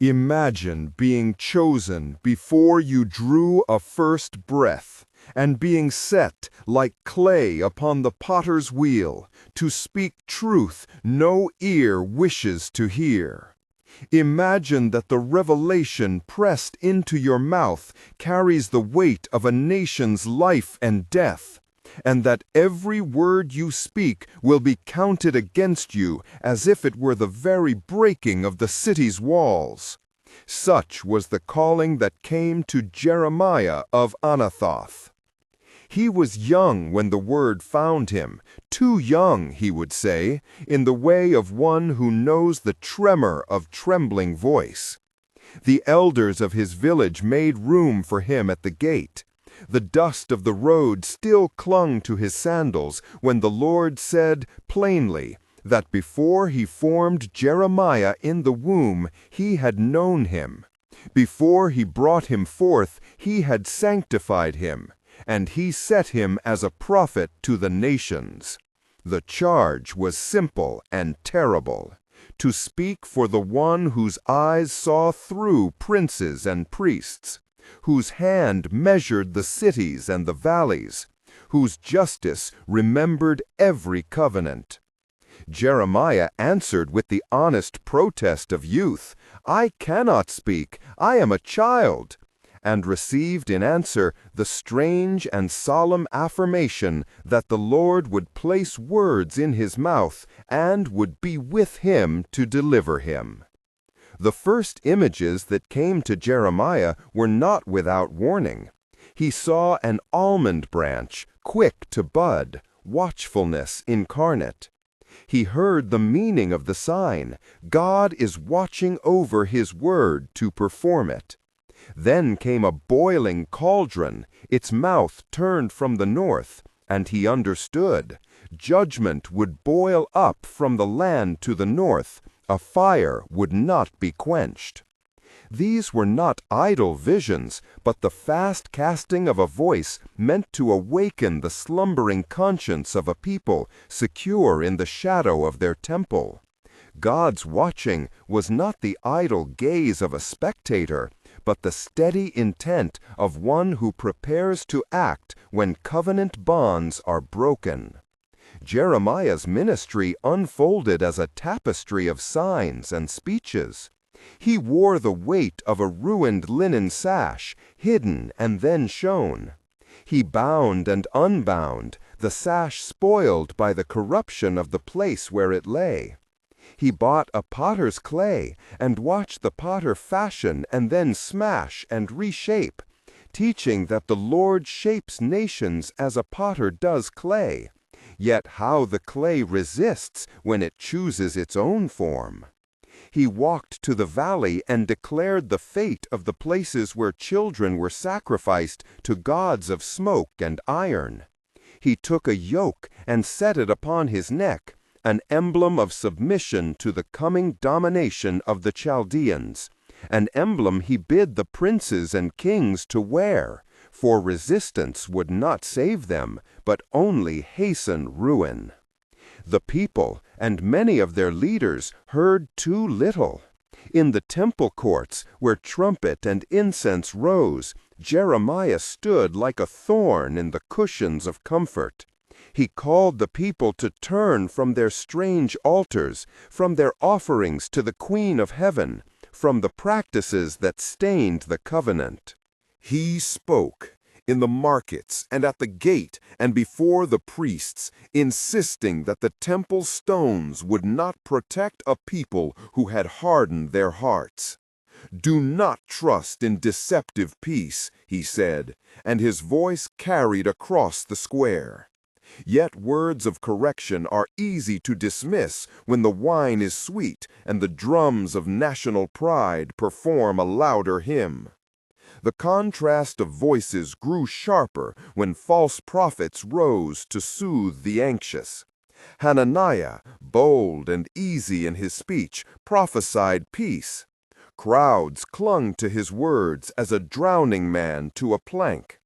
Imagine being chosen before you drew a first breath, and being set like clay upon the potter's wheel, to speak truth no ear wishes to hear. Imagine that the revelation pressed into your mouth carries the weight of a nation's life and death, and that every word you speak will be counted against you as if it were the very breaking of the city's walls. Such was the calling that came to Jeremiah of Anathoth. He was young when the word found him, too young, he would say, in the way of one who knows the tremor of trembling voice. The elders of his village made room for him at the gate. The dust of the road still clung to his sandals when the Lord said plainly that before he formed Jeremiah in the womb, he had known him. Before he brought him forth, he had sanctified him, and he set him as a prophet to the nations. The charge was simple and terrible: to speak for the one whose eyes saw through princes and priests, whose hand measured the cities and the valleys, whose justice remembered every covenant. Jeremiah answered with the honest protest of youth, "I cannot speak, I am a child," and received in answer the strange and solemn affirmation that the Lord would place words in his mouth and would be with him to deliver him. The first images that came to Jeremiah were not without warning. He saw an almond branch, quick to bud, watchfulness incarnate. He heard the meaning of the sign: God is watching over his word to perform it. Then came a boiling cauldron, its mouth turned from the north, and he understood. Judgment would boil up from the land to the north. A fire would not be quenched. These were not idle visions, but the fast casting of a voice meant to awaken the slumbering conscience of a people secure in the shadow of their temple. God's watching was not the idle gaze of a spectator, but the steady intent of one who prepares to act when covenant bonds are broken. Jeremiah's ministry unfolded as a tapestry of signs and speeches. He wore the weight of a ruined linen sash, hidden and then shown. He bound and unbound, the sash spoiled by the corruption of the place where it lay. He bought a potter's clay and watched the potter fashion and then smash and reshape, teaching that the Lord shapes nations as a potter does clay, yet how the clay resists when it chooses its own form. He walked to the valley and declared the fate of the places where children were sacrificed to gods of smoke and iron. He took a yoke and set it upon his neck, an emblem of submission to the coming domination of the Chaldeans, an emblem he bid the princes and kings to wear, for resistance would not save them, but only hasten ruin. The people and many of their leaders heard too little. In the temple courts, where trumpet and incense rose, Jeremiah stood like a thorn in the cushions of comfort. He called the people to turn from their strange altars, from their offerings to the Queen of Heaven, from the practices that stained the covenant. He spoke in the markets and at the gate and before the priests, insisting that the temple stones would not protect a people who had hardened their hearts. "Do not trust in deceptive peace," he said, and his voice carried across the square. Yet words of correction are easy to dismiss when the wine is sweet and the drums of national pride perform a louder hymn. The contrast of voices grew sharper when false prophets rose to soothe the anxious. Hananiah, bold and easy in his speech, prophesied peace. Crowds clung to his words as a drowning man to a plank.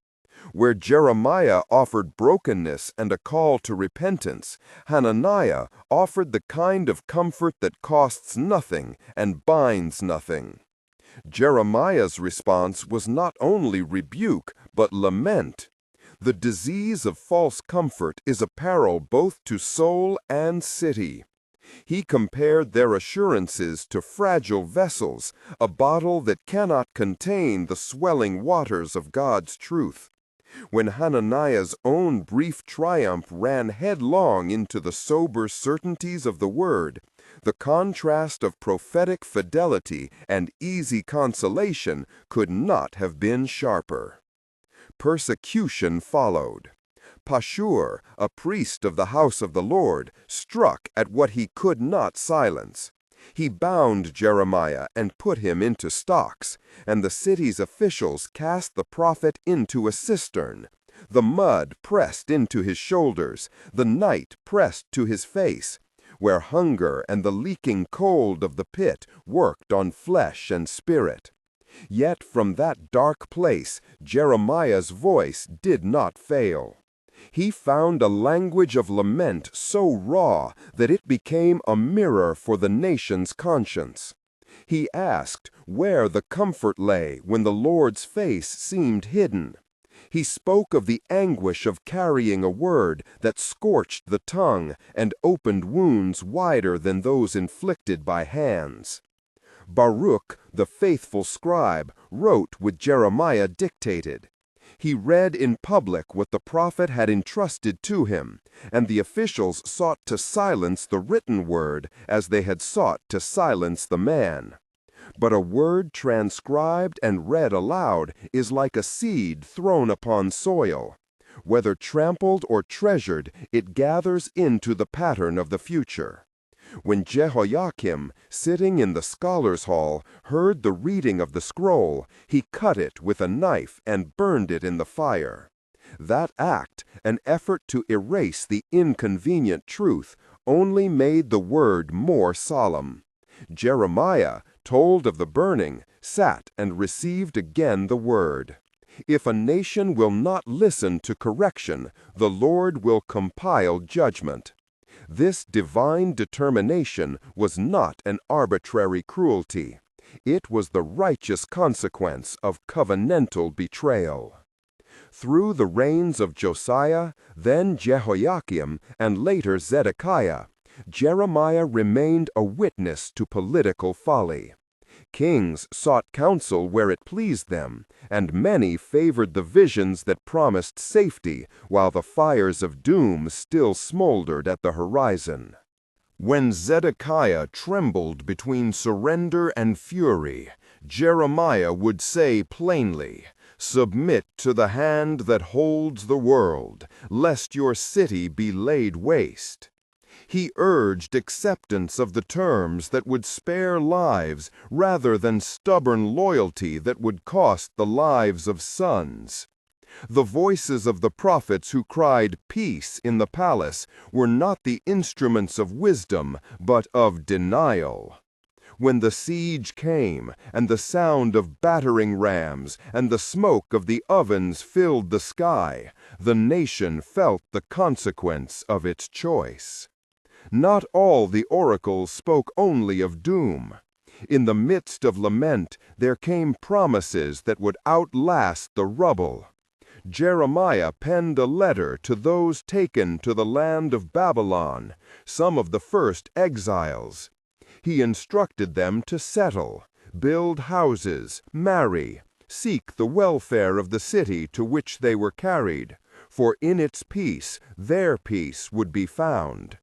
Where Jeremiah offered brokenness and a call to repentance, Hananiah offered the kind of comfort that costs nothing and binds nothing. Jeremiah's response was not only rebuke, but lament. The disease of false comfort is a peril both to soul and city. He compared their assurances to fragile vessels, a bottle that cannot contain the swelling waters of God's truth. When Hananiah's own brief triumph ran headlong into the sober certainties of the Word, the contrast of prophetic fidelity and easy consolation could not have been sharper. Persecution followed. Pashur, a priest of the house of the Lord, struck at what he could not silence. He bound Jeremiah and put him into stocks, and the city's officials cast the prophet into a cistern. The mud pressed into his shoulders, the night pressed to his face, where hunger and the leaking cold of the pit worked on flesh and spirit. Yet from that dark place Jeremiah's voice did not fail. He found a language of lament so raw that it became a mirror for the nation's conscience. He asked where the comfort lay when the Lord's face seemed hidden. He spoke of the anguish of carrying a word that scorched the tongue and opened wounds wider than those inflicted by hands. Baruch, the faithful scribe, wrote what Jeremiah dictated. He read in public what the prophet had entrusted to him, and the officials sought to silence the written word as they had sought to silence the man. But a word transcribed and read aloud is like a seed thrown upon soil. Whether trampled or treasured, it gathers into the pattern of the future. When Jehoiakim, sitting in the scholars' hall, heard the reading of the scroll, he cut it with a knife and burned it in the fire. That act, an effort to erase the inconvenient truth, only made the word more solemn. Jeremiah, told of the burning, sat and received again the word. If a nation will not listen to correction, the Lord will compile judgment. This divine determination was not an arbitrary cruelty. It was the righteous consequence of covenantal betrayal. Through the reigns of Josiah, then Jehoiakim, and later Zedekiah, Jeremiah remained a witness to political folly. Kings sought counsel where it pleased them, and many favored the visions that promised safety, while the fires of doom still smoldered at the horizon. When Zedekiah trembled between surrender and fury, Jeremiah would say plainly, "Submit to the hand that holds the world, lest your city be laid waste." He urged acceptance of the terms that would spare lives rather than stubborn loyalty that would cost the lives of sons. The voices of the prophets who cried peace in the palace were not the instruments of wisdom, but of denial. When the siege came, and the sound of battering rams and the smoke of the ovens filled the sky, the nation felt the consequence of its choice. Not all the oracles spoke only of doom. In the midst of lament, there came promises that would outlast the rubble. Jeremiah penned a letter to those taken to the land of Babylon, some of the first exiles. He instructed them to settle, build houses, marry, seek the welfare of the city to which they were carried, for in its peace their peace would be found.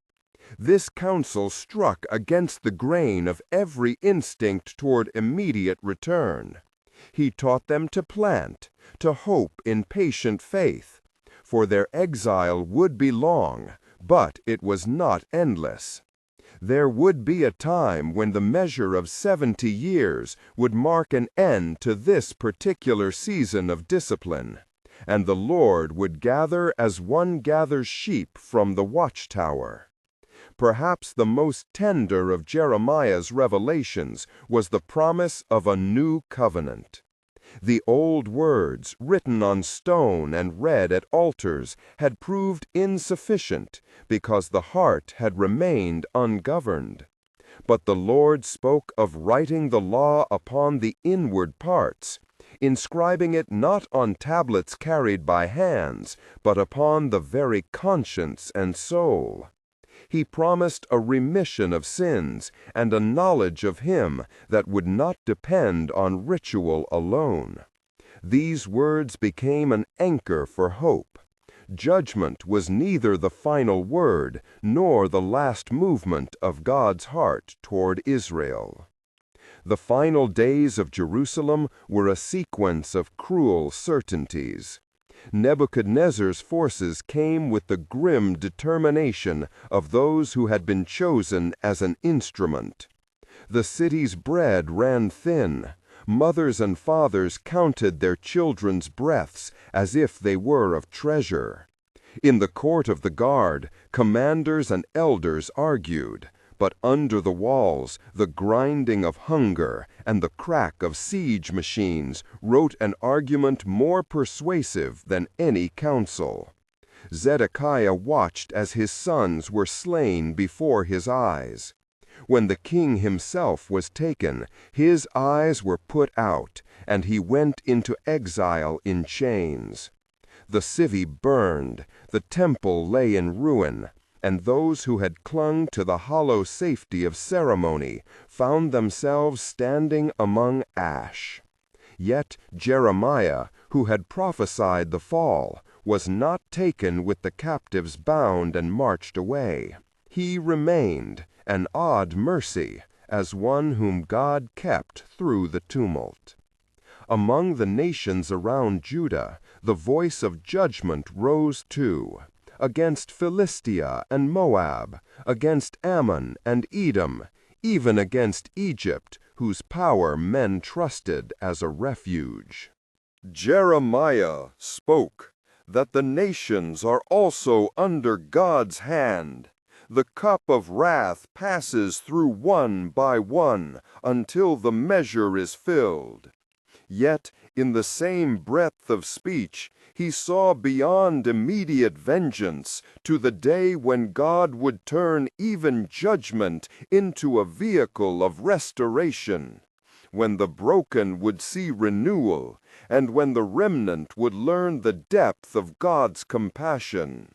This counsel struck against the grain of every instinct toward immediate return. He taught them to plant, to hope in patient faith, for their exile would be long, but it was not endless. There would be a time when the measure of 70 years would mark an end to this particular season of discipline, and the Lord would gather as one gathers sheep from the watchtower. Perhaps the most tender of Jeremiah's revelations was the promise of a new covenant. The old words, written on stone and read at altars, had proved insufficient because the heart had remained ungoverned. But the Lord spoke of writing the law upon the inward parts, inscribing it not on tablets carried by hands, but upon the very conscience and soul. He promised a remission of sins and a knowledge of Him that would not depend on ritual alone. These words became an anchor for hope. Judgment was neither the final word nor the last movement of God's heart toward Israel. The final days of Jerusalem were a sequence of cruel certainties. Nebuchadnezzar's forces came with the grim determination of those who had been chosen as an instrument. The city's bread ran thin. Mothers and fathers counted their children's breaths as if they were of treasure. In the court of the guard, commanders and elders argued, but under the walls, the grinding of hunger and the crack of siege machines wrote an argument more persuasive than any counsel. Zedekiah watched as his sons were slain before his eyes. When the king himself was taken, his eyes were put out, and he went into exile in chains. The city burned, the temple lay in ruin, and those who had clung to the hollow safety of ceremony found themselves standing among ash. Yet Jeremiah, who had prophesied the fall, was not taken with the captives bound and marched away. He remained, an odd mercy, as one whom God kept through the tumult. Among the nations around Judah, the voice of judgment rose too, against Philistia and Moab, against Ammon and Edom, even against Egypt, whose power men trusted as a refuge. Jeremiah spoke that the nations are also under God's hand. The cup of wrath passes through one by one until the measure is filled. Yet, in the same breadth of speech, he saw beyond immediate vengeance to the day when God would turn even judgment into a vehicle of restoration, when the broken would see renewal, and when the remnant would learn the depth of God's compassion.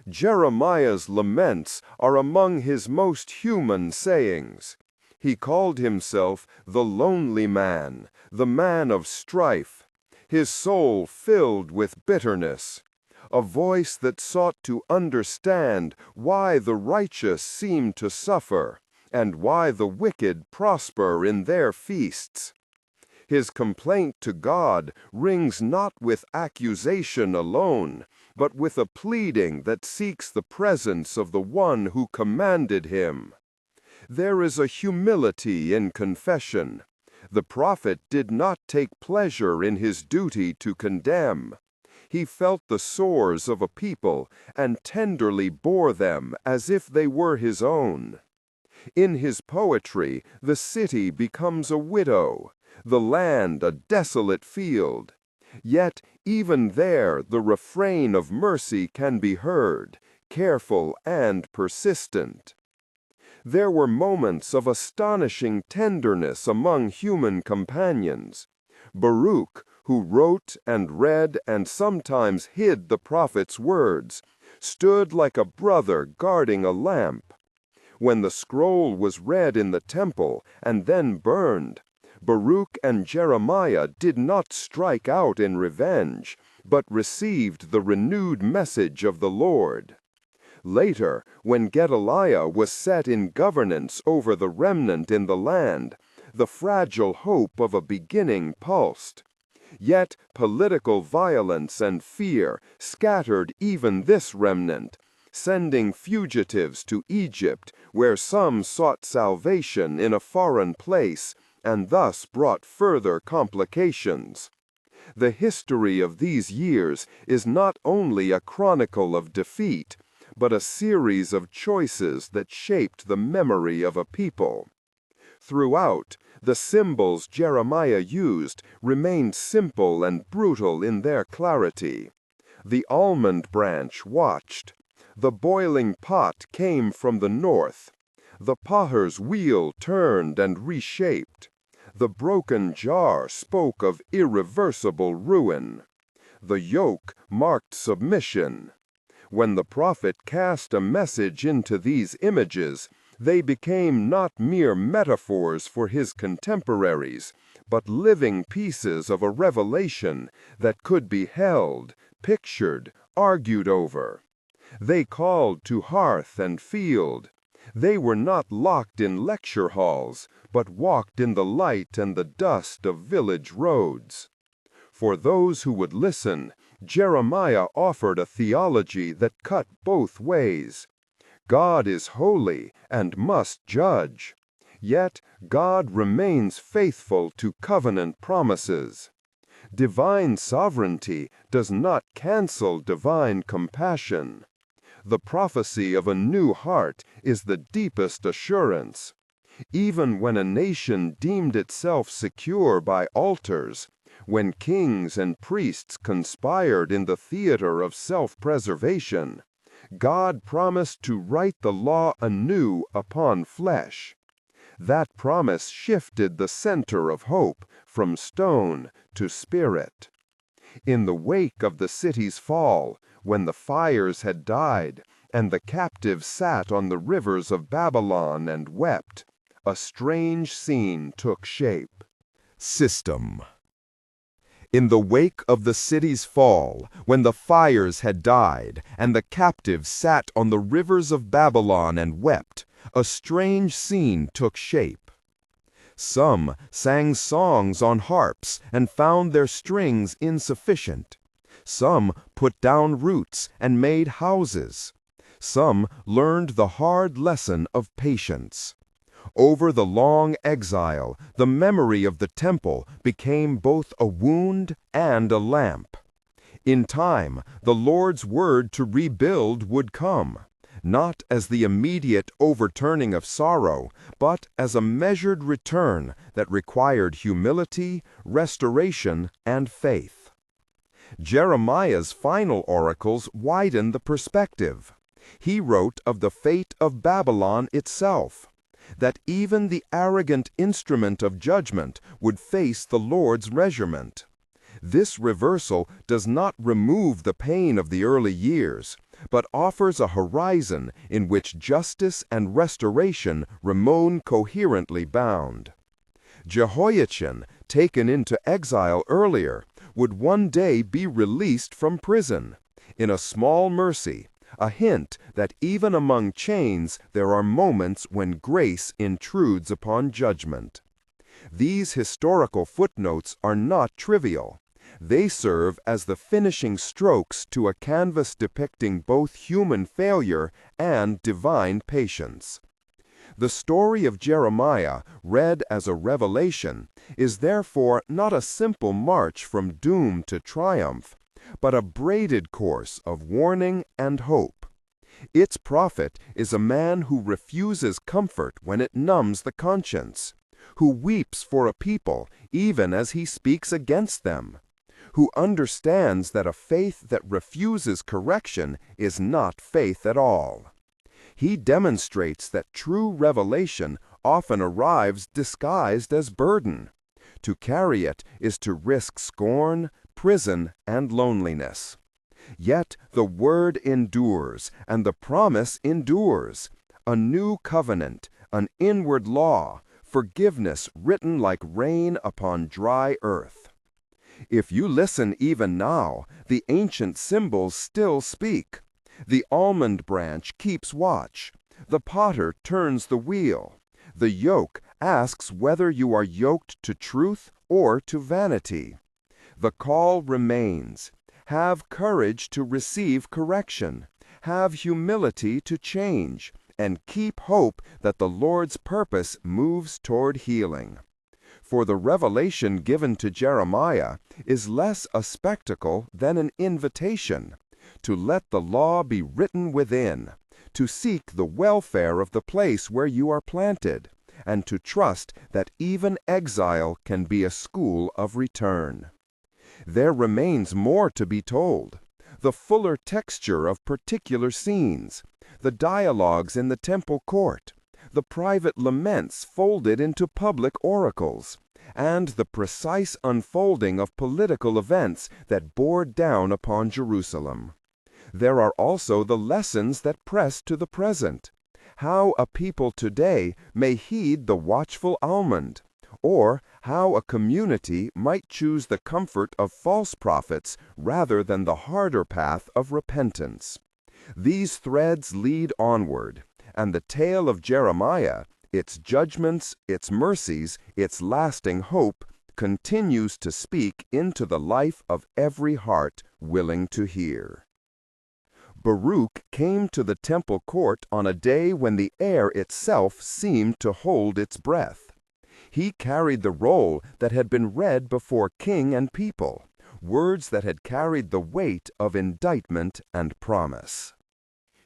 Jeremiah's laments are among his most human sayings. He called himself the lonely man, the man of strife, his soul filled with bitterness, a voice that sought to understand why the righteous seem to suffer, and why the wicked prosper in their feasts. His complaint to God rings not with accusation alone, but with a pleading that seeks the presence of the one who commanded him. There is a humility in confession. The prophet did not take pleasure in his duty to condemn. He felt the sores of a people and tenderly bore them as if they were his own. In his poetry, the city becomes a widow, the land a desolate field. Yet even there the refrain of mercy can be heard, careful and persistent. There were moments of astonishing tenderness among human companions. Baruch, who wrote and read and sometimes hid the prophet's words, stood like a brother guarding a lamp. When the scroll was read in the temple and then burned, Baruch and Jeremiah did not strike out in revenge, but received the renewed message of the Lord. Later, when Gedaliah was set in governance over the remnant in the land, the fragile hope of a beginning pulsed. Yet political violence and fear scattered even this remnant, sending fugitives to Egypt, where some sought salvation in a foreign place, and thus brought further complications. The history of these years is not only a chronicle of defeat, but a series of choices that shaped the memory of a people. Throughout, the symbols Jeremiah used remained simple and brutal in their clarity. The almond branch watched. The boiling pot came from the north. The potter's wheel turned and reshaped. The broken jar spoke of irreversible ruin. The yoke marked submission. When the prophet cast a message into these images, they became not mere metaphors for his contemporaries, but living pieces of a revelation that could be held, pictured, argued over. They called to hearth and field. They were not locked in lecture halls, but walked in the light and the dust of village roads. For those who would listen, Jeremiah offered a theology that cut both ways. God is holy and must judge. Yet God remains faithful to covenant promises. Divine sovereignty does not cancel divine compassion. The prophecy of a new heart is the deepest assurance. Even when a nation deemed itself secure by altars, when kings and priests conspired in the theater of self-preservation, God promised to write the law anew upon flesh. That promise shifted the center of hope from stone to spirit. In the wake of the city's fall, when the fires had died, and the captives sat on the rivers of Babylon and wept, a strange scene took shape. System. In the wake of the city's fall, when the fires had died, and the captives sat on the rivers of Babylon and wept, a strange scene took shape. Some sang songs on harps and found their strings insufficient. Some put down roots and made houses. Some learned the hard lesson of patience. Over the long exile, the memory of the temple became both a wound and a lamp. In time, the Lord's word to rebuild would come, not as the immediate overturning of sorrow, but as a measured return that required humility, restoration, and faith. Jeremiah's final oracles widened the perspective. He wrote of the fate of Babylon itself, that even the arrogant instrument of judgment would face the Lord's measurement. This reversal does not remove the pain of the early years, but offers a horizon in which justice and restoration remain coherently bound. Jehoiachin, taken into exile earlier, would one day be released from prison. In a small mercy, a hint that even among chains there are moments when grace intrudes upon judgment. These historical footnotes are not trivial. They serve as the finishing strokes to a canvas depicting both human failure and divine patience. The story of Jeremiah, read as a revelation, is therefore not a simple march from doom to triumph, but a braided course of warning and hope. Its prophet is a man who refuses comfort when it numbs the conscience, who weeps for a people even as he speaks against them, who understands that a faith that refuses correction is not faith at all. He demonstrates that true revelation often arrives disguised as burden. To carry it is to risk scorn, prison, and loneliness. Yet the word endures, and the promise endures. A new covenant, an inward law, forgiveness written like rain upon dry earth. If you listen even now, the ancient symbols still speak. The almond branch keeps watch. The potter turns the wheel. The yoke asks whether you are yoked to truth or to vanity. The call remains. Have courage to receive correction. Have humility to change. And keep hope that the Lord's purpose moves toward healing. For the revelation given to Jeremiah is less a spectacle than an invitation to let the law be written within, to seek the welfare of the place where you are planted, and to trust that even exile can be a school of return. There remains more to be told. The fuller texture of particular scenes, the dialogues in the temple court, the private laments folded into public oracles, and the precise unfolding of political events that bore down upon Jerusalem. There are also the lessons that press to the present, how a people today may heed the watchful almond, or how a community might choose the comfort of false prophets rather than the harder path of repentance. These threads lead onward, and the tale of Jeremiah, its judgments, its mercies, its lasting hope, continues to speak into the life of every heart willing to hear. Baruch came to the temple court on a day when the air itself seemed to hold its breath. He carried the roll that had been read before king and people, words that had carried the weight of indictment and promise.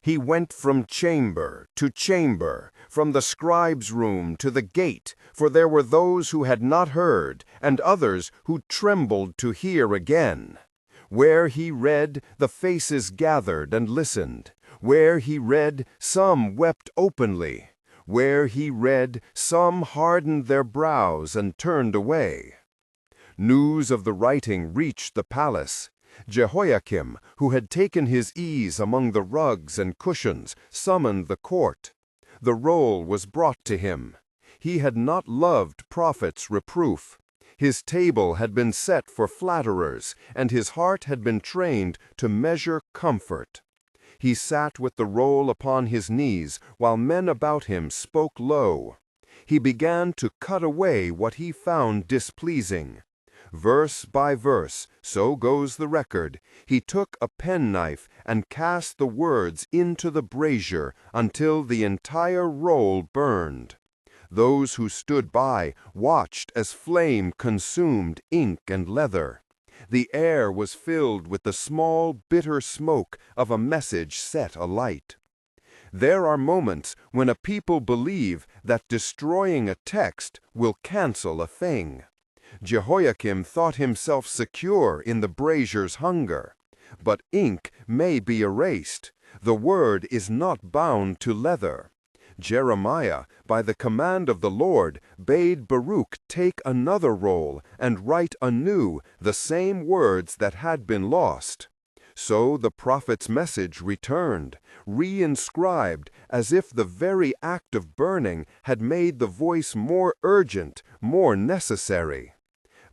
He went from chamber to chamber, from the scribe's room to the gate, for there were those who had not heard, and others who trembled to hear again. Where he read, the faces gathered and listened. Where he read, some wept openly. Where he read, some hardened their brows and turned away. News of the writing reached the palace. Jehoiakim, who had taken his ease among the rugs and cushions, summoned the court. The roll was brought to him. He had not loved prophets' reproof. His table had been set for flatterers, and his heart had been trained to measure comfort. He sat with the roll upon his knees, while men about him spoke low. He began to cut away what he found displeasing. Verse by verse, so goes the record, he took a penknife and cast the words into the brazier until the entire roll burned. Those who stood by watched as flame consumed ink and leather. The air was filled with the small, bitter smoke of a message set alight. There are moments when a people believe that destroying a text will cancel a thing. Jehoiakim thought himself secure in the brazier's hunger. But ink may be erased. The word is not bound to leather. Jeremiah, by the command of the Lord, bade Baruch take another roll and write anew the same words that had been lost. So the prophet's message returned, re-inscribed, as if the very act of burning had made the voice more urgent, more necessary.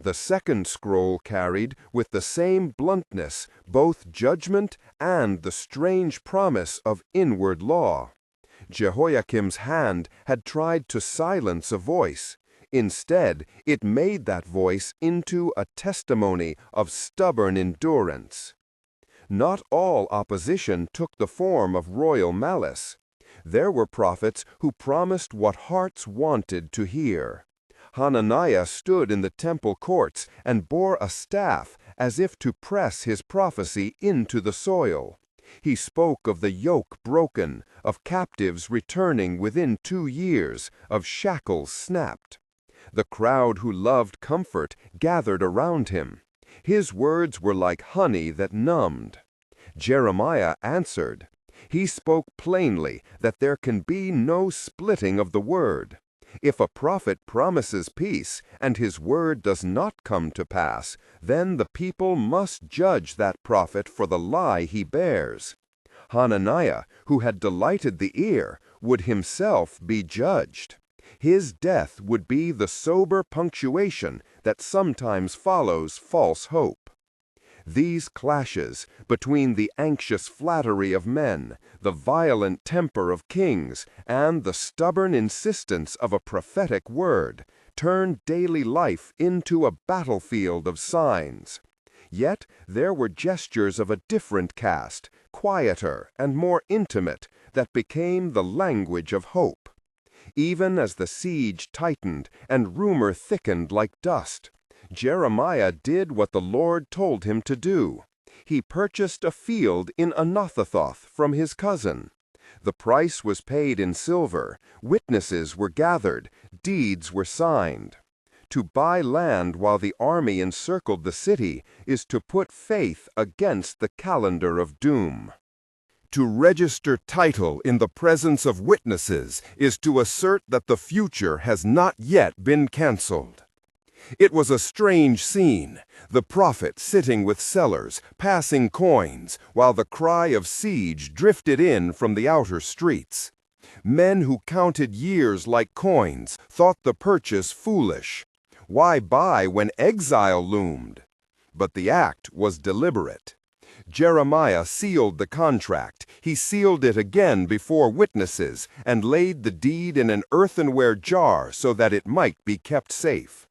The second scroll carried, with the same bluntness, both judgment and the strange promise of inward law. Jehoiakim's hand had tried to silence a voice. Instead, it made that voice into a testimony of stubborn endurance. Not all opposition took the form of royal malice. There were prophets who promised what hearts wanted to hear. Hananiah stood in the temple courts and bore a staff as if to press his prophecy into the soil. He spoke of the yoke broken, of captives returning within 2 years, of shackles snapped. The crowd who loved comfort gathered around him. His words were like honey that numbed. Jeremiah answered. He spoke plainly that there can be no splitting of the word. If a prophet promises peace, and his word does not come to pass, then the people must judge that prophet for the lie he bears. Hananiah, who had delighted the ear, would himself be judged. His death would be the sober punctuation that sometimes follows false hope. These clashes between the anxious flattery of men, the violent temper of kings, and the stubborn insistence of a prophetic word turned daily life into a battlefield of signs. Yet there were gestures of a different cast, quieter and more intimate, that became the language of hope. Even as the siege tightened and rumor thickened like dust, Jeremiah did what the Lord told him to do. He purchased a field in Anathoth from his cousin. The price was paid in silver, witnesses were gathered, deeds were signed. To buy land while the army encircled the city is to put faith against the calendar of doom. To register title in the presence of witnesses is to assert that the future has not yet been cancelled. It was a strange scene, the prophet sitting with sellers, passing coins, while the cry of siege drifted in from the outer streets. Men who counted years like coins thought the purchase foolish. Why buy when exile loomed? But the act was deliberate. Jeremiah sealed the contract. He sealed it again before witnesses and laid the deed in an earthenware jar so that it might be kept safe.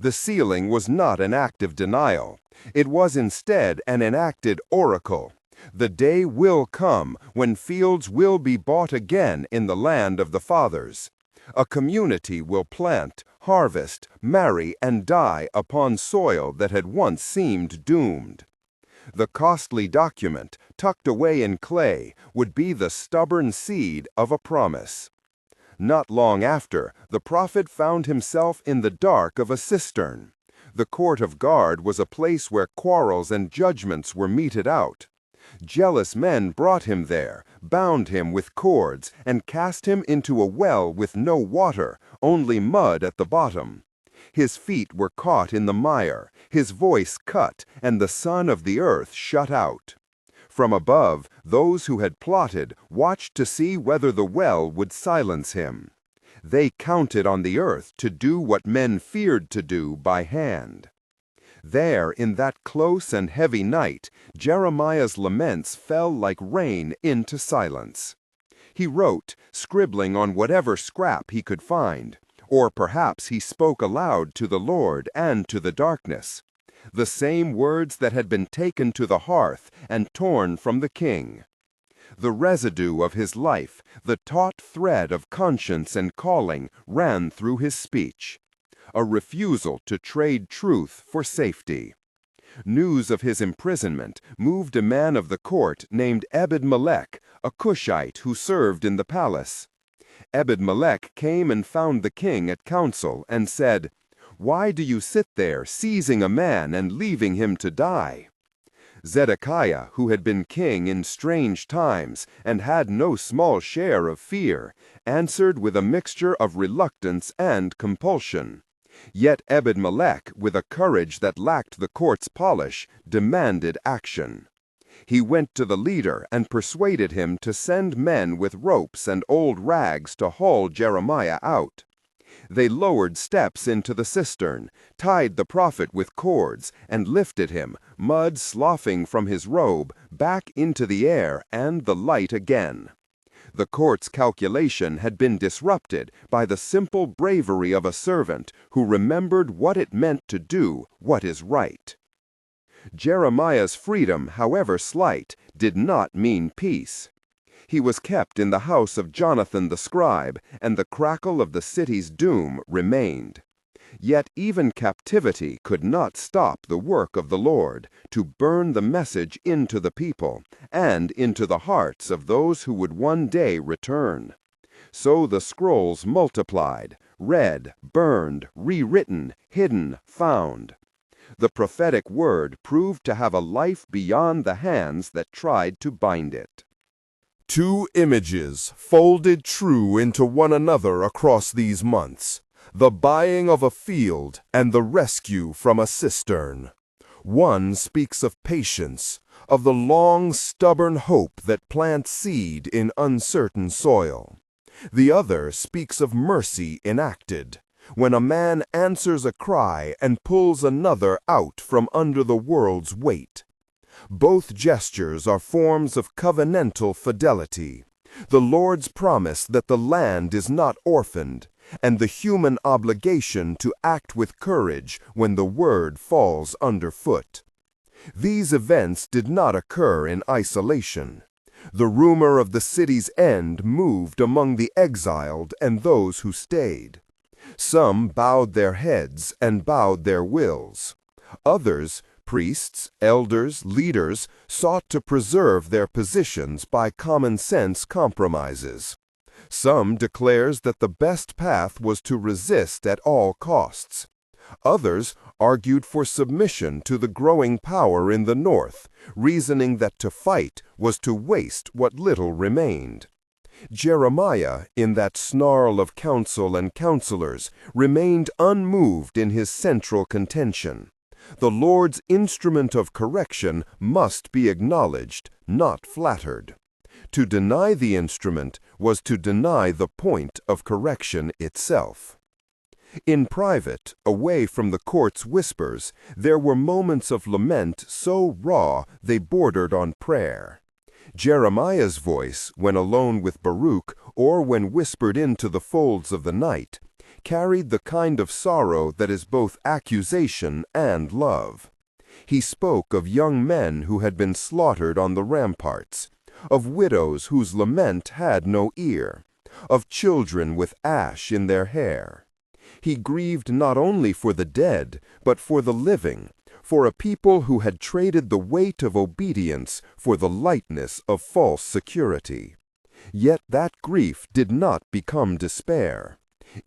The sealing was not an act of denial. It was instead an enacted oracle. The day will come when fields will be bought again in the land of the fathers. A community will plant, harvest, marry, and die upon soil that had once seemed doomed. The costly document, tucked away in clay, would be the stubborn seed of a promise. Not long after, the prophet found himself in the dark of a cistern. The court of guard was a place where quarrels and judgments were meted out. Jealous men brought him there, bound him with cords, and cast him into a well with no water, only mud at the bottom. His feet were caught in the mire, his voice cut, and the sun of the earth shut out. From above, those who had plotted watched to see whether the well would silence him. They counted on the earth to do what men feared to do by hand. There, in that close and heavy night, Jeremiah's laments fell like rain into silence. He wrote, scribbling on whatever scrap he could find, or perhaps he spoke aloud to the Lord and to the darkness, the same words that had been taken to the hearth and torn from the king. The residue of his life, the taut thread of conscience and calling, ran through his speech. A refusal to trade truth for safety. News of his imprisonment moved a man of the court named Ebed-Melech, a Cushite who served in the palace. Ebed-Melech came and found the king at council and said, "Why do you sit there seizing a man and leaving him to die?" Zedekiah, who had been king in strange times and had no small share of fear, answered with a mixture of reluctance and compulsion. Yet Ebed-Melech, with a courage that lacked the court's polish, demanded action. He went to the leader and persuaded him to send men with ropes and old rags to haul Jeremiah out. They lowered steps into the cistern, tied the prophet with cords, and lifted him, mud sloughing from his robe, back into the air and the light again. The court's calculation had been disrupted by the simple bravery of a servant who remembered what it meant to do what is right. Jeremiah's freedom, however slight, did not mean peace. He was kept in the house of Jonathan the scribe, and the crackle of the city's doom remained. Yet even captivity could not stop the work of the Lord, to burn the message into the people, and into the hearts of those who would one day return. So the scrolls multiplied, read, burned, rewritten, hidden, found. The prophetic word proved to have a life beyond the hands that tried to bind it. Two images folded true into one another across these months, the buying of a field and the rescue from a cistern. One speaks of patience, of the long, stubborn hope that plants seed in uncertain soil. The other speaks of mercy enacted, when a man answers a cry and pulls another out from under the world's weight. Both gestures are forms of covenantal fidelity, the Lord's promise that the land is not orphaned, and the human obligation to act with courage when the word falls underfoot. These events did not occur in isolation. The rumor of the city's end moved among the exiled and those who stayed. Some bowed their heads and bowed their wills. Others, priests, elders, leaders, sought to preserve their positions by common-sense compromises. Some declares that the best path was to resist at all costs. Others argued for submission to the growing power in the north, reasoning that to fight was to waste what little remained. Jeremiah, in that snarl of counsel and counselors, remained unmoved in his central contention. The Lord's instrument of correction must be acknowledged, not flattered. To deny the instrument was to deny the point of correction itself. In private, away from the court's whispers, there were moments of lament so raw they bordered on prayer. Jeremiah's voice, when alone with Baruch or when whispered into the folds of the night, carried the kind of sorrow that is both accusation and love. He spoke of young men who had been slaughtered on the ramparts, of widows whose lament had no ear, of children with ash in their hair. He grieved not only for the dead, but for the living, for a people who had traded the weight of obedience for the lightness of false security. Yet that grief did not become despair.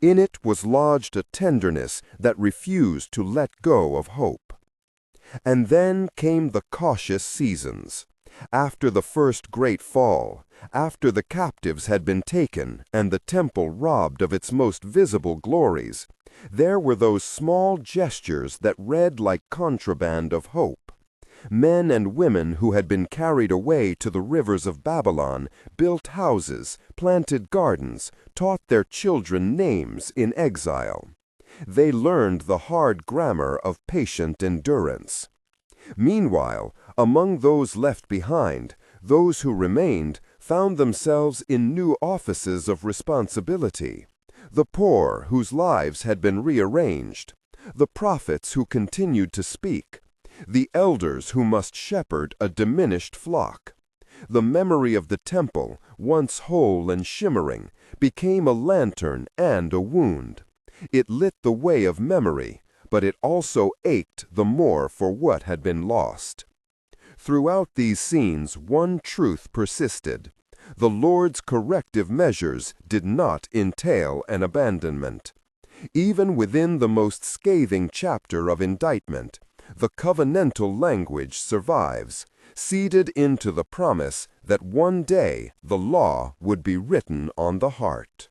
In it was lodged a tenderness that refused to let go of hope. And then came the cautious seasons. After the first great fall, after the captives had been taken and the temple robbed of its most visible glories, there were those small gestures that read like contraband of hope. Men and women who had been carried away to the rivers of Babylon built houses, planted gardens, taught their children names in exile. They learned the hard grammar of patient endurance. Meanwhile, among those left behind, those who remained found themselves in new offices of responsibility. The poor whose lives had been rearranged, the prophets who continued to speak, the elders who must shepherd a diminished flock. The memory of the temple, once whole and shimmering, became a lantern and a wound. It lit the way of memory, but it also ached the more for what had been lost. Throughout these scenes, one truth persisted. The Lord's corrective measures did not entail an abandonment. Even within the most scathing chapter of indictment, the covenantal language survives, seeded into the promise that one day the law would be written on the heart.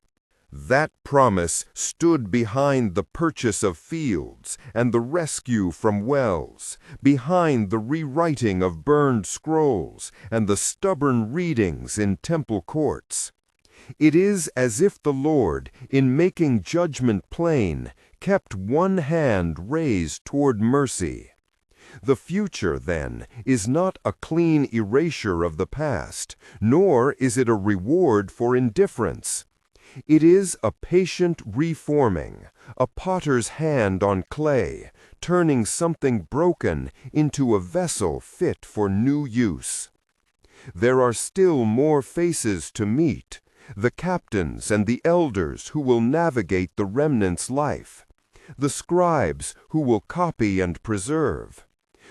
That promise stood behind the purchase of fields and the rescue from wells, behind the rewriting of burned scrolls and the stubborn readings in temple courts. It is as if the Lord, in making judgment plain, kept one hand raised toward mercy. The future, then, is not a clean erasure of the past, nor is it a reward for indifference. It is a patient reforming, a potter's hand on clay, turning something broken into a vessel fit for new use. There are still more faces to meet, the captains and the elders who will navigate the remnant's life, the scribes who will copy and preserve,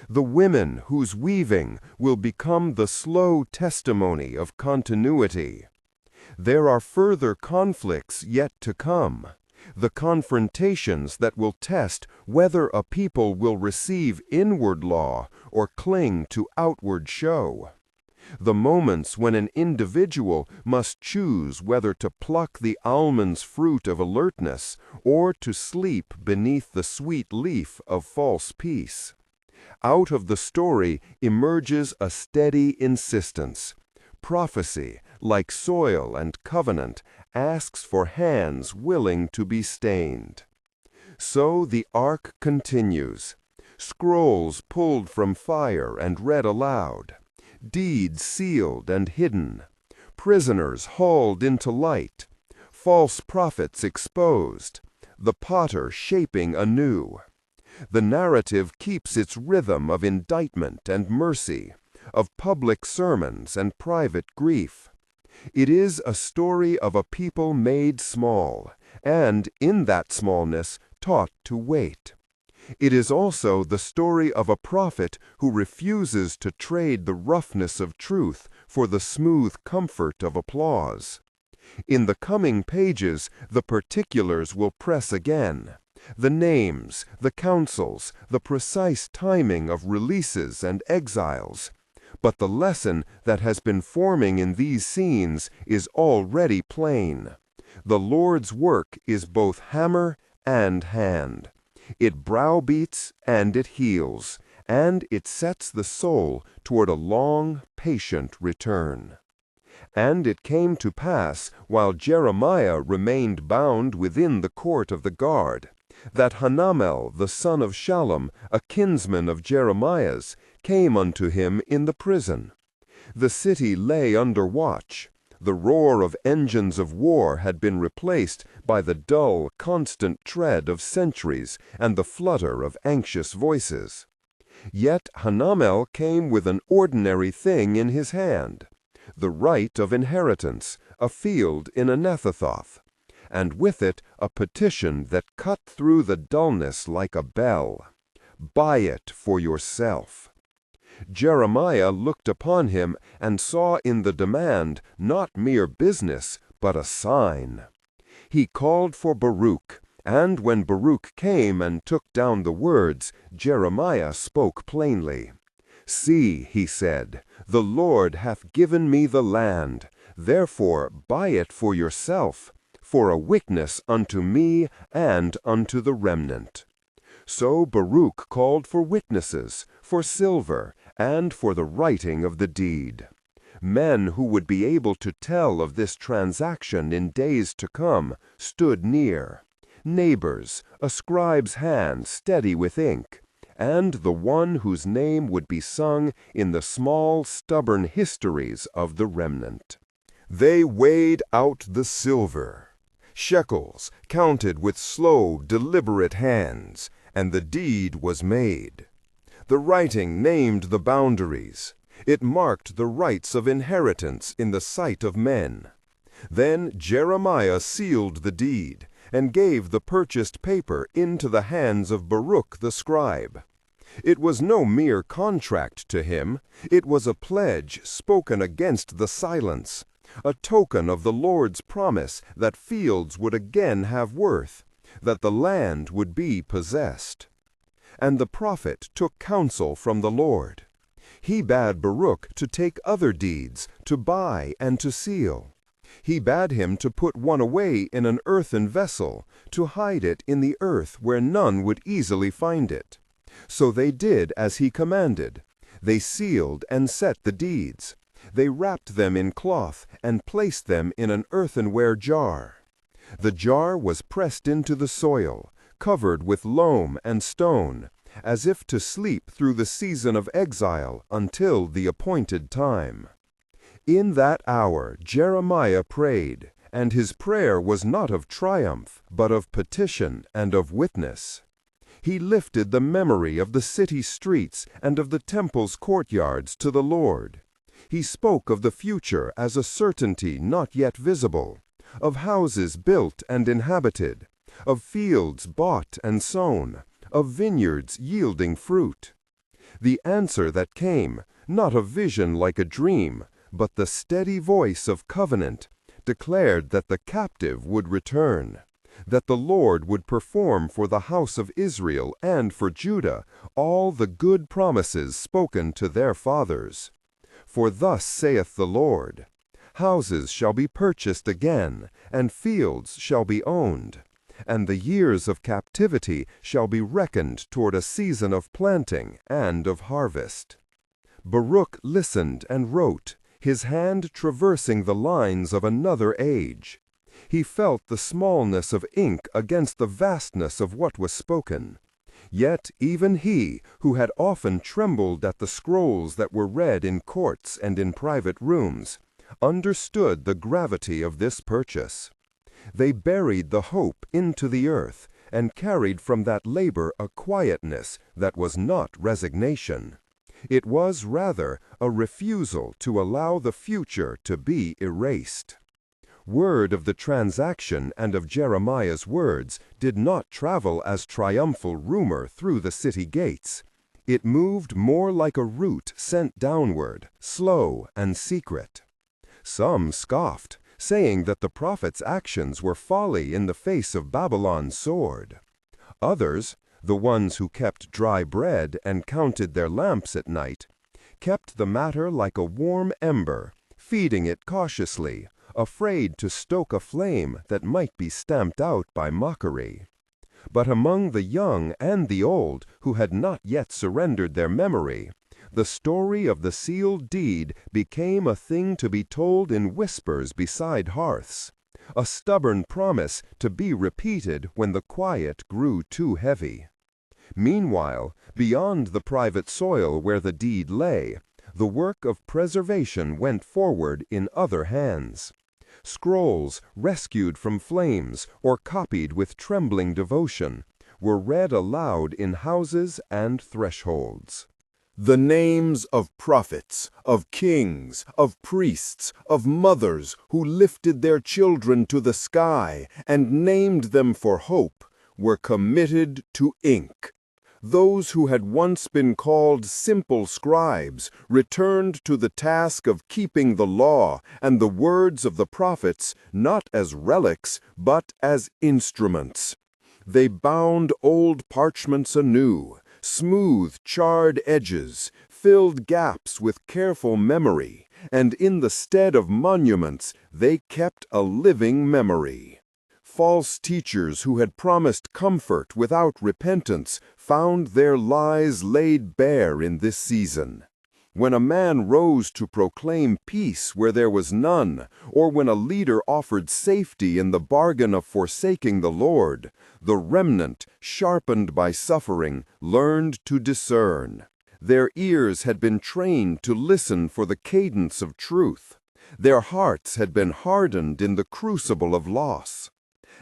the women whose weaving will become the slow testimony of continuity. There are further conflicts yet to come, the confrontations that will test whether a people will receive inward law or cling to outward show. The moments when an individual must choose whether to pluck the almond's fruit of alertness or to sleep beneath the sweet leaf of false peace. Out of the story emerges a steady insistence. Prophecy, like soil and covenant, asks for hands willing to be stained. So the ark continues, scrolls pulled from fire and read aloud, deeds sealed and hidden, prisoners hauled into light, false prophets exposed, the potter shaping anew. The narrative keeps its rhythm of indictment and mercy, of public sermons and private grief. It is a story of a people made small, and, in that smallness, taught to wait. It is also the story of a prophet who refuses to trade the roughness of truth for the smooth comfort of applause. In the coming pages, the particulars will press again. The names, the councils, the precise timing of releases and exiles. But the lesson that has been forming in these scenes is already plain. The Lord's work is both hammer and hand. It browbeats and it heals, and it sets the soul toward a long, patient return. And it came to pass, while Jeremiah remained bound within the court of the guard, that Hanamel the son of Shallum, a kinsman of Jeremiah's, came unto him in the prison. The city lay under watch. The roar of engines of war had been replaced by the dull, constant tread of sentries and the flutter of anxious voices. Yet Hanamel came with an ordinary thing in his hand, the right of inheritance, a field in Anathoth, and with it a petition that cut through the dullness like a bell. Buy it for yourself. Jeremiah looked upon him and saw in the demand not mere business, but a sign. He called for Baruch, and when Baruch came and took down the words, Jeremiah spoke plainly. See, he said, the Lord hath given me the land, therefore buy it for yourself, for a witness unto me and unto the remnant. So Baruch called for witnesses, for silver, and for the writing of the deed. Men who would be able to tell of this transaction in days to come stood near. Neighbors, a scribe's hand steady with ink, and the one whose name would be sung in the small, stubborn histories of the remnant. They weighed out the silver, shekels counted with slow, deliberate hands, and the deed was made. The writing named the boundaries. It marked the rights of inheritance in the sight of men. Then Jeremiah sealed the deed, and gave the purchased paper into the hands of Baruch the scribe. It was no mere contract to him, it was a pledge spoken against the silence, a token of the Lord's promise that fields would again have worth, that the land would be possessed. And the prophet took counsel from the Lord. He bade Baruch to take other deeds, to buy and to seal. He bade him to put one away in an earthen vessel, to hide it in the earth where none would easily find it. So they did as he commanded. They sealed and set the deeds. They wrapped them in cloth and placed them in an earthenware jar. The jar was pressed into the soil, covered with loam and stone, as if to sleep through the season of exile until the appointed time. In that hour Jeremiah prayed, and his prayer was not of triumph, but of petition and of witness. He lifted the memory of the city streets and of the temple's courtyards to the Lord. He spoke of the future as a certainty not yet visible, of houses built and inhabited, of fields bought and sown, of vineyards yielding fruit. The answer that came, not a vision like a dream, but the steady voice of covenant, declared that the captive would return, that the Lord would perform for the house of Israel and for Judah all the good promises spoken to their fathers. For thus saith the Lord, houses shall be purchased again, and fields shall be owned, and the years of captivity shall be reckoned toward a season of planting and of harvest. Baruch listened and wrote, his hand traversing the lines of another age. He felt the smallness of ink against the vastness of what was spoken. Yet even he, who had often trembled at the scrolls that were read in courts and in private rooms, understood the gravity of this purchase. They buried the hope into the earth, and carried from that labor a quietness that was not resignation. It was rather a refusal to allow the future to be erased. Word of the transaction and of Jeremiah's words did not travel as triumphal rumor through the city gates. It moved more like a root sent downward, slow and secret. Some scoffed, saying that the prophet's actions were folly in the face of Babylon's sword. Others, the ones who kept dry bread and counted their lamps at night, kept the matter like a warm ember, feeding it cautiously, afraid to stoke a flame that might be stamped out by mockery. But among the young and the old who had not yet surrendered their memory, the story of the sealed deed became a thing to be told in whispers beside hearths, a stubborn promise to be repeated when the quiet grew too heavy. Meanwhile, beyond the private soil where the deed lay, the work of preservation went forward in other hands. Scrolls, rescued from flames or copied with trembling devotion, were read aloud in houses and thresholds. The names of prophets, of kings, of priests, of mothers who lifted their children to the sky and named them for hope were committed to ink. Those who had once been called simple scribes returned to the task of keeping the law and the words of the prophets not as relics but as instruments. They bound old parchments anew, smoothed charred edges, filled gaps with careful memory, and in the stead of monuments they kept a living memory. False teachers who had promised comfort without repentance found their lies laid bare in this season. When a man rose to proclaim peace where there was none, or when a leader offered safety in the bargain of forsaking the Lord, the remnant, sharpened by suffering, learned to discern. Their ears had been trained to listen for the cadence of truth. Their hearts had been hardened in the crucible of loss.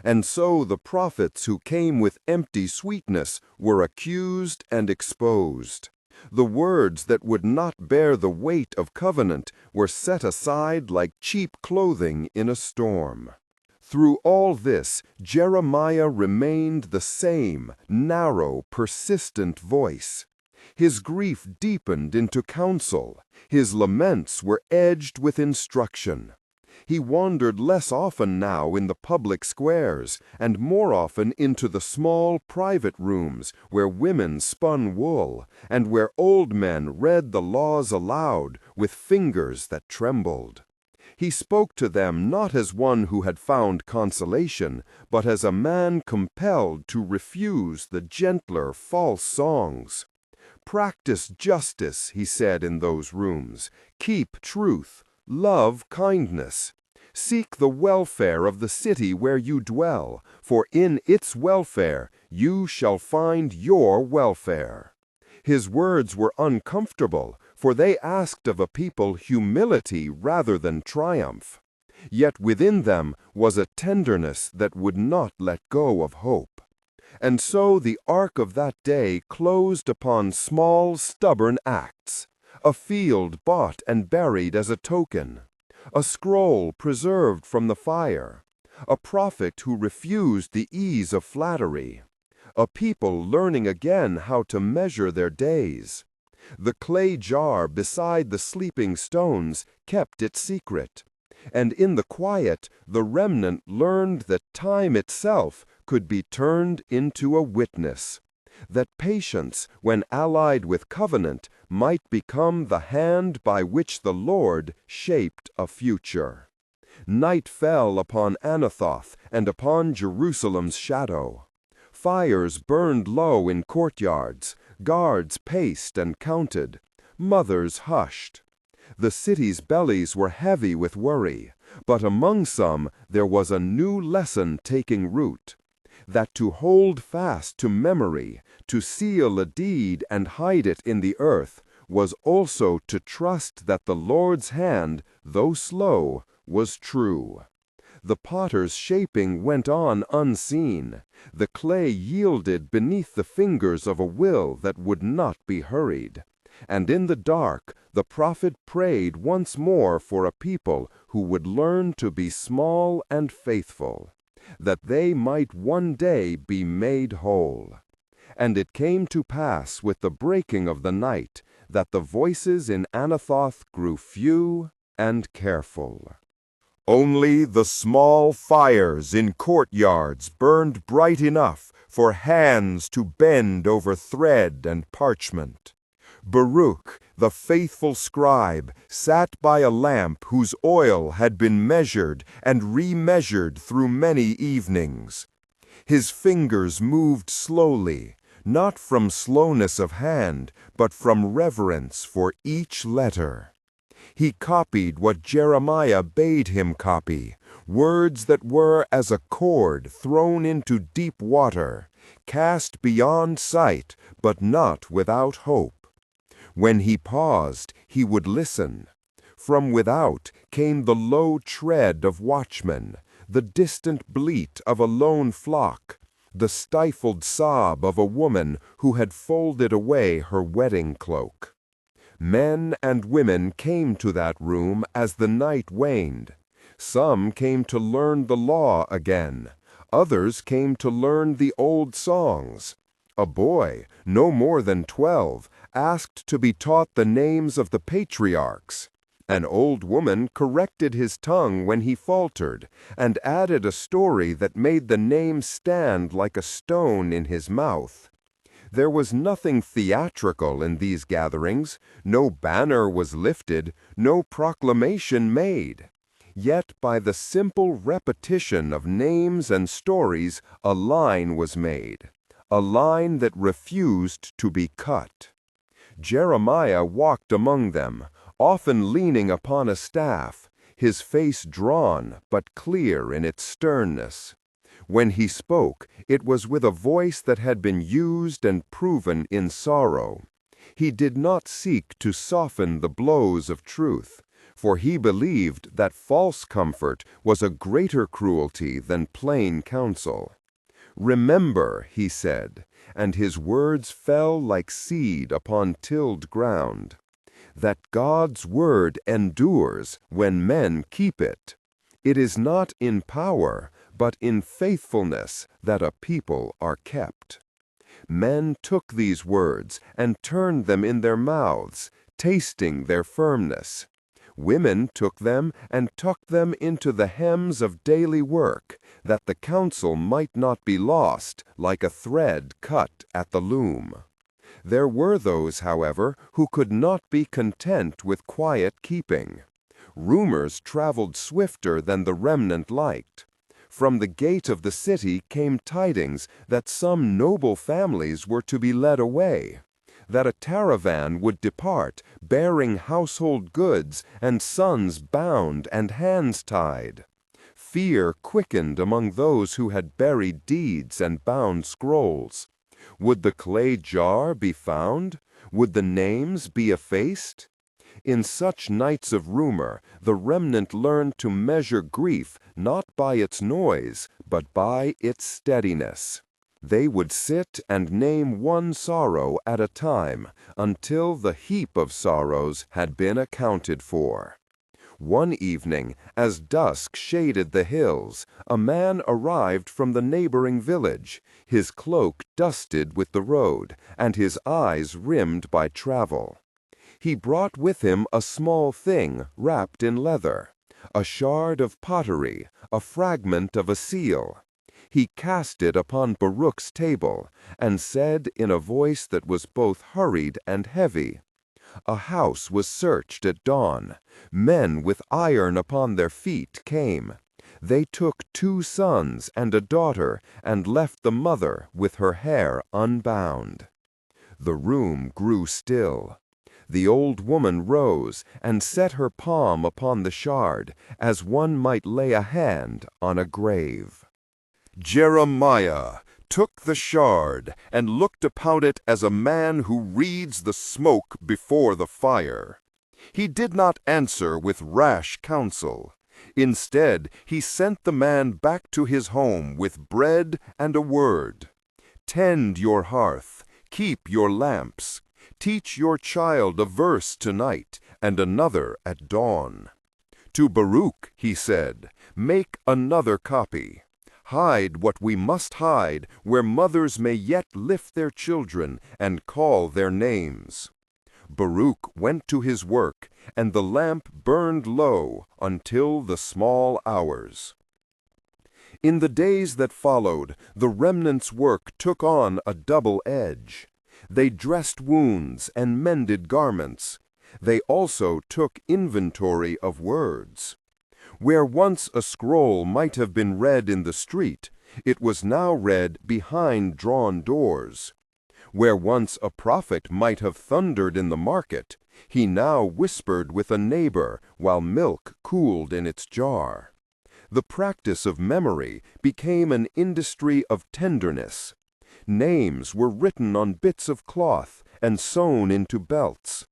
And so the prophets who came with empty sweetness were accused and exposed. The words that would not bear the weight of covenant were set aside like cheap clothing in a storm. Through all this, Jeremiah remained the same narrow, persistent voice. His grief deepened into counsel. His laments were edged with instruction. He wandered less often now in the public squares, and more often into the small private rooms where women spun wool, and where old men read the laws aloud with fingers that trembled. He spoke to them not as one who had found consolation, but as a man compelled to refuse the gentler false songs. "Practice justice," he said in those rooms. "Keep truth. Love kindness. Seek the welfare of the city where you dwell, for in its welfare you shall find your welfare." His words were uncomfortable, for they asked of a people humility rather than triumph. Yet within them was a tenderness that would not let go of hope. And so the arc of that day closed upon small, stubborn acts. A field bought and buried as a token. A scroll preserved from the fire. A prophet who refused the ease of flattery. A people learning again how to measure their days. The clay jar beside the sleeping stones kept its secret. And in the quiet, the remnant learned that time itself could be turned into a witness. That patience, when allied with covenant, might become the hand by which the Lord shaped a future. Night fell upon Anathoth and upon Jerusalem's shadow. Fires burned low in courtyards, guards paced and counted, mothers hushed. The city's bellies were heavy with worry, but among some there was a new lesson taking root. That to hold fast to memory, to seal a deed and hide it in the earth, was also to trust that the Lord's hand, though slow, was true. The potter's shaping went on unseen. The clay yielded beneath the fingers of a will that would not be hurried. And in the dark, the prophet prayed once more for a people who would learn to be small and faithful, that they might one day be made whole. And it came to pass with the breaking of the night that the voices in Anathoth grew few and careful. Only the small fires in courtyards burned bright enough for hands to bend over thread and parchment. Baruch, the faithful scribe, sat by a lamp whose oil had been measured and remeasured through many evenings. His fingers moved slowly, not from slowness of hand, but from reverence for each letter. He copied what Jeremiah bade him copy, words that were as a cord thrown into deep water, cast beyond sight, but not without hope. When he paused, he would listen. From without came the low tread of watchmen, the distant bleat of a lone flock, the stifled sob of a woman who had folded away her wedding cloak. Men and women came to that room as the night waned. Some came to learn the law again. Others came to learn the old songs. A boy, no more than 12, asked to be taught the names of the patriarchs. An old woman corrected his tongue when he faltered, and added a story that made the name stand like a stone in his mouth. There was nothing theatrical in these gatherings, no banner was lifted, no proclamation made. Yet by the simple repetition of names and stories, a line was made, a line that refused to be cut. Jeremiah walked among them, often leaning upon a staff, his face drawn but clear in its sternness. When he spoke, it was with a voice that had been used and proven in sorrow. He did not seek to soften the blows of truth, for he believed that false comfort was a greater cruelty than plain counsel. "Remember," he said, and his words fell like seed upon tilled ground, "that God's word endures when men keep it. It is not in power, but in faithfulness that a people are kept." Men took these words and turned them in their mouths, tasting their firmness. Women took them and tucked them into the hems of daily work, that the counsel might not be lost, like a thread cut at the loom. There were those, however, who could not be content with quiet keeping. Rumors traveled swifter than the remnant liked. From the gate of the city came tidings that some noble families were to be led away, that a caravan would depart, bearing household goods, and sons bound and hands tied. Fear quickened among those who had buried deeds and bound scrolls. Would the clay jar be found? Would the names be effaced? In such nights of rumor, the remnant learned to measure grief not by its noise, but by its steadiness. They would sit and name one sorrow at a time until the heap of sorrows had been accounted for. One evening, as dusk shaded the hills, a man arrived from the neighboring village, his cloak dusted with the road, and his eyes rimmed by travel. He brought with him a small thing wrapped in leather, a shard of pottery, a fragment of a seal. He cast it upon Baruch's table, and said in a voice that was both hurried and heavy, "A house was searched at dawn. Men with iron upon their feet came. They took 2 sons and a daughter, and left the mother with her hair unbound." The room grew still. The old woman rose and set her palm upon the shard, as one might lay a hand on a grave. Jeremiah took the shard and looked upon it as a man who reads the smoke before the fire. He did not answer with rash counsel. Instead, he sent the man back to his home with bread and a word. "Tend your hearth, keep your lamps. Teach your child a verse tonight and another at dawn." To Baruch he said, "Make another copy. Hide what we must hide, where mothers may yet lift their children and call their names." Baruch went to his work, and the lamp burned low until the small hours. In the days that followed, the remnant's work took on a double edge. They dressed wounds and mended garments. They also took inventory of words. Where once a scroll might have been read in the street, it was now read behind drawn doors. Where once a prophet might have thundered in the market, he now whispered with a neighbor while milk cooled in its jar. The practice of memory became an industry of tenderness. Names were written on bits of cloth and sewn into belts.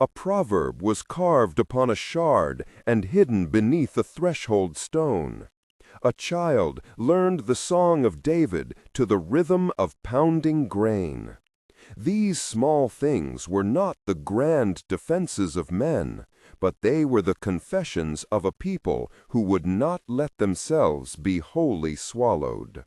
A proverb was carved upon a shard and hidden beneath a threshold stone. A child learned the song of David to the rhythm of pounding grain. These small things were not the grand defenses of men, but they were the confessions of a people who would not let themselves be wholly swallowed.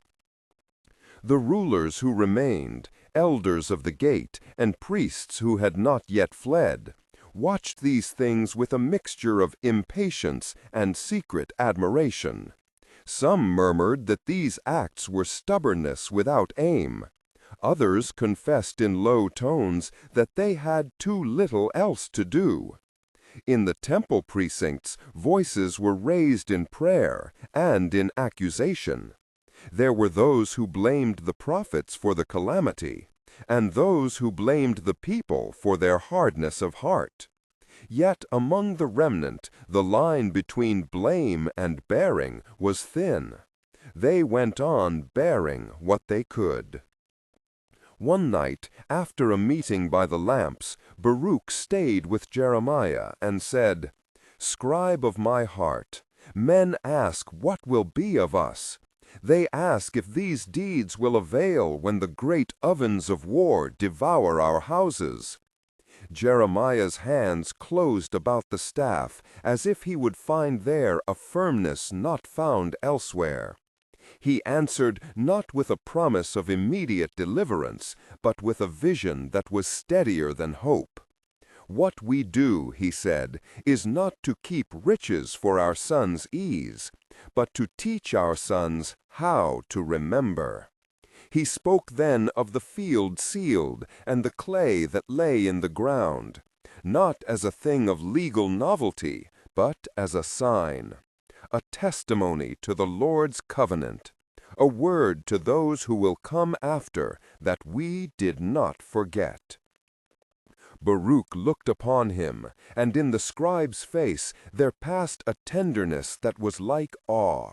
The rulers who remained, elders of the gate, and priests who had not yet fled, watched these things with a mixture of impatience and secret admiration. Some murmured that these acts were stubbornness without aim. Others confessed in low tones that they had too little else to do. In the temple precincts, voices were raised in prayer and in accusation. There were those who blamed the prophets for the calamity, and those who blamed the people for their hardness of heart. Yet among the remnant, the line between blame and bearing was thin. They went on bearing what they could. One night, after a meeting by the lamps, Baruch stayed with Jeremiah and said, "Scribe of my heart, men ask what will be of us. They ask if these deeds will avail when the great ovens of war devour our houses." Jeremiah's hands closed about the staff, as if he would find there a firmness not found elsewhere. He answered not with a promise of immediate deliverance, but with a vision that was steadier than hope. "What we do," he said, "is not to keep riches for our sons' ease, but to teach our sons how to remember." He spoke then of the field sealed and the clay that lay in the ground, not as a thing of legal novelty, but as a sign, a testimony to the Lord's covenant, a word to those who will come after that we did not forget. Baruch looked upon him, and in the scribe's face there passed a tenderness that was like awe.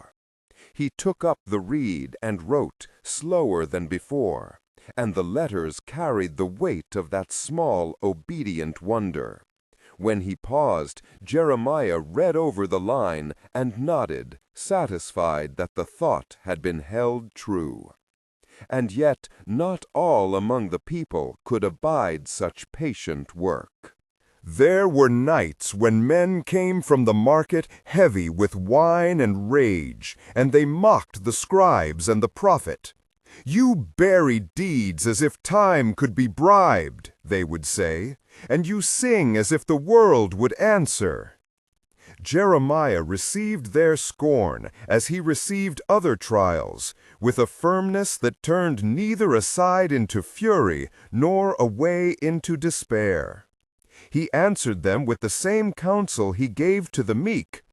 He took up the reed and wrote, slower than before, and the letters carried the weight of that small, obedient wonder. When he paused, Jeremiah read over the line and nodded, satisfied that the thought had been held true. And yet not all among the people could abide such patient work. There were nights when men came from the market heavy with wine and rage, and they mocked the scribes and the prophet. "You bury deeds as if time could be bribed," they would say, "and you sing as if the world would answer." Jeremiah received their scorn as he received other trials, with a firmness that turned neither aside into fury nor away into despair. He answered them with the same counsel he gave to the meek.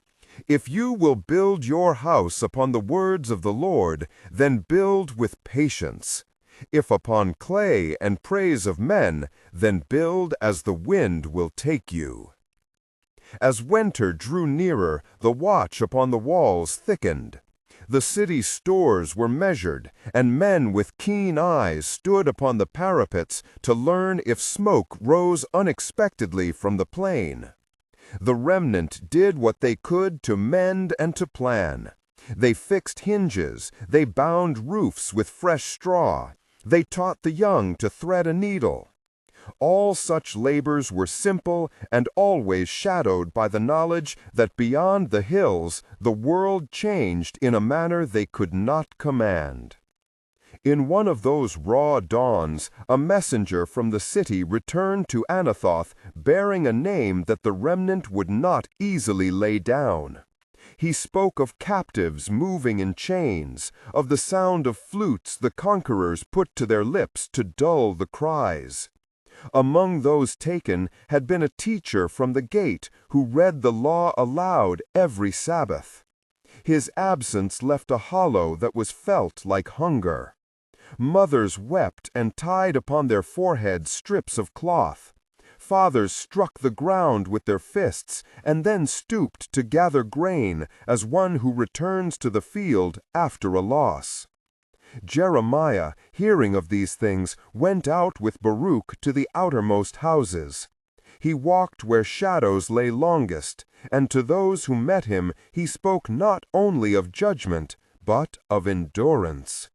"If you will build your house upon the words of the Lord, then build with patience. If upon clay and praise of men, then build as the wind will take you." As winter drew nearer, the watch upon the walls thickened. The city's stores were measured, and men with keen eyes stood upon the parapets to learn if smoke rose unexpectedly from the plain. The remnant did what they could to mend and to plan. They fixed hinges, they bound roofs with fresh straw, they taught the young to thread a needle. All such labors were simple and always shadowed by the knowledge that beyond the hills the world changed in a manner they could not command. In one of those raw dawns, a messenger from the city returned to Anathoth bearing a name that the remnant would not easily lay down. He spoke of captives moving in chains, of the sound of flutes the conquerors put to their lips to dull the cries. Among those taken had been a teacher from the gate who read the law aloud every Sabbath. His absence left a hollow that was felt like hunger. Mothers wept and tied upon their foreheads strips of cloth. Fathers struck the ground with their fists and then stooped to gather grain as one who returns to the field after a loss. Jeremiah, hearing of these things, went out with Baruch to the outermost houses. He walked where shadows lay longest, and to those who met him he spoke not only of judgment, but of endurance.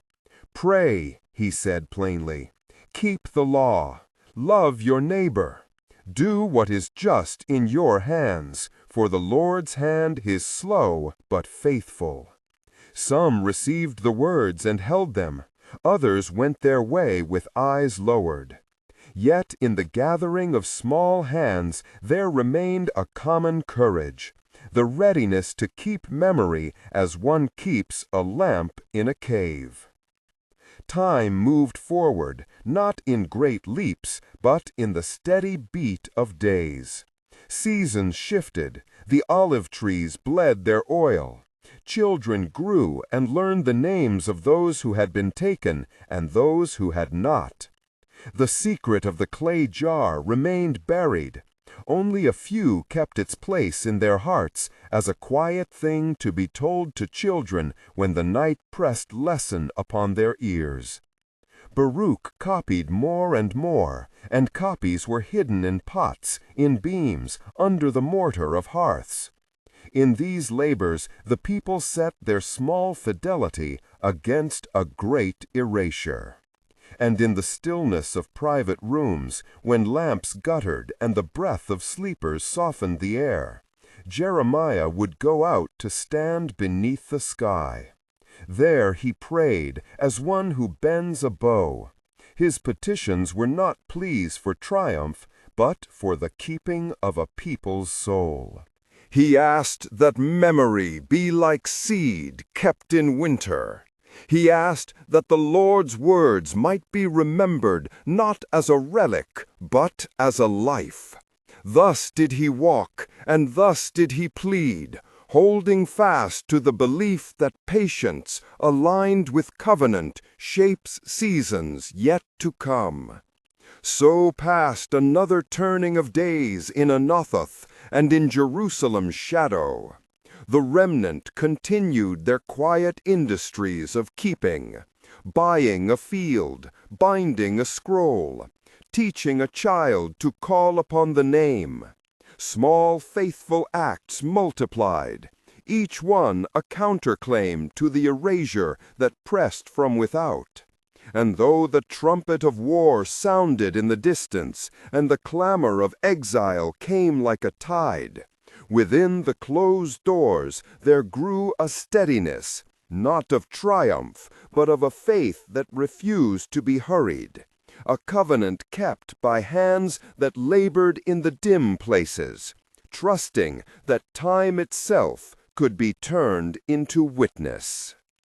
"Pray," he said plainly, "keep the law, love your neighbor. Do what is just in your hands, for the Lord's hand is slow but faithful." Some received the words and held them. Others went their way with eyes lowered. Yet in the gathering of small hands there remained a common courage, the readiness to keep memory as one keeps a lamp in a cave. Time moved forward, not in great leaps, but in the steady beat of days. Seasons shifted, the olive trees bled their oil. Children grew and learned the names of those who had been taken and those who had not. The secret of the clay jar remained buried. Only a few kept its place in their hearts as a quiet thing to be told to children when the night pressed lesson upon their ears. Baruch copied more and more, and copies were hidden in pots, in beams, under the mortar of hearths. In these labors the people set their small fidelity against a great erasure. And in the stillness of private rooms, when lamps guttered and the breath of sleepers softened the air, Jeremiah would go out to stand beneath the sky. There he prayed as one who bends a bow. His petitions were not pleas for triumph, but for the keeping of a people's soul. He asked that memory be like seed kept in winter. He asked that the Lord's words might be remembered not as a relic, but as a life. Thus did he walk, and thus did he plead, holding fast to the belief that patience, aligned with covenant, shapes seasons yet to come. So passed another turning of days in Anathoth and in Jerusalem's shadow. The remnant continued their quiet industries of keeping, buying a field, binding a scroll, teaching a child to call upon the name. Small faithful acts multiplied, each one a counterclaim to the erasure that pressed from without. And though the trumpet of war sounded in the distance, and the clamor of exile came like a tide, within the closed doors there grew a steadiness, not of triumph, but of a faith that refused to be hurried, a covenant kept by hands that labored in the dim places, trusting that time itself could be turned into witness.